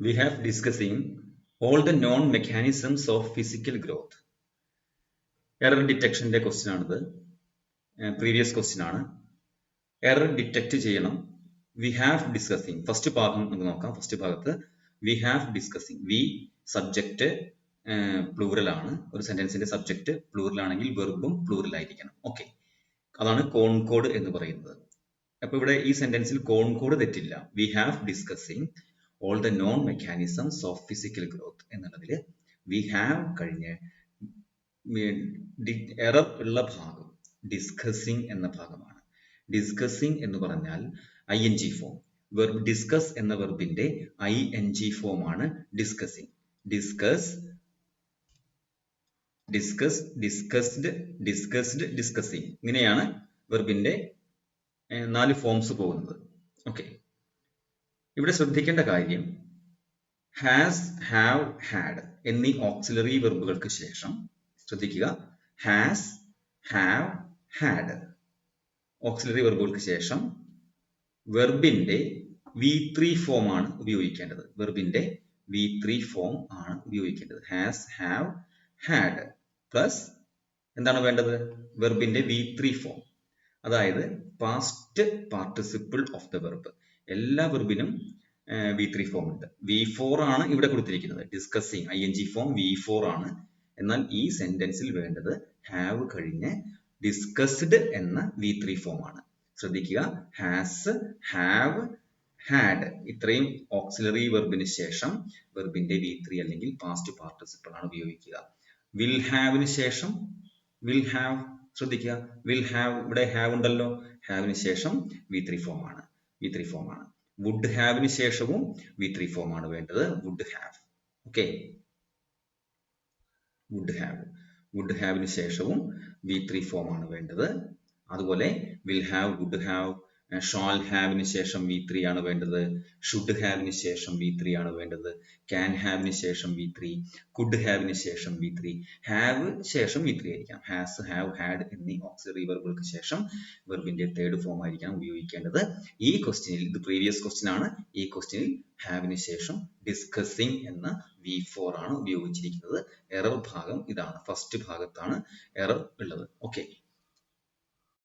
we have discussing all the known mechanisms of physical growth. Error ഡിറ്റക്ഷൻ്റെ question ആണിത്. Previous question ആണ്. Error detect ചെയ്യണം. We have discussing first ഭാഗം നമുക്ക് നോക്കാം. ഫസ്റ്റ് ഭാഗത്ത് we have discussing, we subject plural ആണ്. ഒരു സെന്റൻസിന്റെ സബ്ജക്റ്റ് പ്ലൂറൽ ആണെങ്കിൽ വെർബും പ്ലൂറൽ ആയിരിക്കണം. ഓക്കെ, അതാണ് കോൺകോഡ് എന്ന് പറയുന്നത്. അപ്പൊ ഇവിടെ ഈ സെന്റൻസിൽ കോൺകോഡ് തെറ്റില്ല. We have discussing all the known mechanisms of physical growth എന്നുള്ളതിൽ വി ഹാവ് കഴിഞ്ഞ് എറർ ഉള്ള ഭാഗം ഡിസ്കസിങ് എന്ന ഭാഗമാണ്. ഡിസ്കസിങ് എന്ന് പറഞ്ഞാൽ ING ഫോം. വെർബ് ഡിസ്കസ് എന്ന വെർബിന്റെ ING ഫോം ആണ് discussing. Discuss, discuss, discussed, discussed, discussing, ഇങ്ങനെയാണ് വെർബിന്റെ 4 ഫോംസ് പോകുന്നത്. ഓക്കെ, ഇവിടെ ശ്രദ്ധിക്കേണ്ട കാര്യം ഹാസ്, ഹാവ്, ഹാഡ് എന്നീ ഓക്സിലറി വെർബുകൾക്ക് ശേഷം ശ്രദ്ധിക്കുക. ഹാസ്, ഹാവ്, ഹാഡ് ഓക്സിലറി വെർബുകൾക്ക് ശേഷം വെർബിന്റെ V3 ഫോം ആണ് ഉപയോഗിക്കേണ്ടത്. വെർബിന്റെ V3 ഫോം ആണ് ഉപയോഗിക്കേണ്ടത്. ഹാസ്, ഹാവ്, ഹാഡ് പ്ലസ് എന്താണ് വേണ്ടത്? വെർബിന്റെ V3 ഫോം, അതായത് past participle of the verb. എല്ലാ വെർബിനും V3 ഫോം ഉണ്ട്. V4 ആണ് ഇവിടെ കൊടുത്തിരിക്കുന്നത്. ഡിസ്കസിങ് ING ഫോം V4 ആണ്. എന്നാൽ ഈ സെന്റൻസിൽ വേണ്ടത് ഹാവ് കഴിഞ്ഞ് ഡിസ്കസ്ഡ് എന്ന V3 ഫോം ആണ്. ശ്രദ്ധിക്കുക, ഹാസ്, ഹാവ്, ഹാഡ് ഇത്രയും ഓക്സിലറി വെർബിന് ശേഷം വെർബിന്റെ V3 അല്ലെങ്കിൽ പാസ്റ്റ് പാർട്ടിസിപ്പിൾ ആണ് ഉപയോഗിക്കുക. വിൽ ഹാവിന് ശേഷം വിൽ ഹാവ്, ശ്രദ്ധിക്കുക, വിൽ ഹാവ്, ഇവിടെ ഹാവ് ഉണ്ടല്ലോ, ഹാവിന് ശേഷം V3 ഫോം ആണ്. V3 ഫോം ആണ്. വുഡ് ഹാവിന് ശേഷവും V3 ഫോം ആണ് വേണ്ടത്. Would have. Okay, would have, would ഹാവിന് ശേഷവും V3 ഫോം ആണ് വേണ്ടത്. അതുപോലെ will have, would have, shall ഹാവിന് ശേഷം V3 ആണ് വേണ്ടത്. ഷുഡ് ഹാവിന് ശേഷം V3 ആണ് വേണ്ടത്. ക്യാൻ ഹാവിന് ശേഷം V3, കുഡ് ഹാവിന് ശേഷം V3, ഹാവ് ശേഷം V3 ആയിരിക്കാം. ഹാസ്, ഹാവ്, ഹാഡ് എന്നീ ഓക്സിലറി വെർബുകൾക്ക് ശേഷം വെർബിന്റെ തേർഡ് ഫോം ആയിരിക്കണം ഉപയോഗിക്കേണ്ടത്. ഈ ക്വസ്റ്റ്യനിൽ, ഇത് പ്രീവിയസ് ക്വസ്റ്റ്യൻ ആണ്, ഈ ക്വസ്റ്റ്യനിൽ ഹാവിന് ശേഷം ഡിസ്കസിങ് എന്ന V4 ആണ് ഉപയോഗിച്ചിരിക്കുന്നത്. എറർ ഭാഗം ഇതാണ്. ഫസ്റ്റ് ഭാഗത്താണ് എറർ ഉള്ളത്. ഓക്കെ,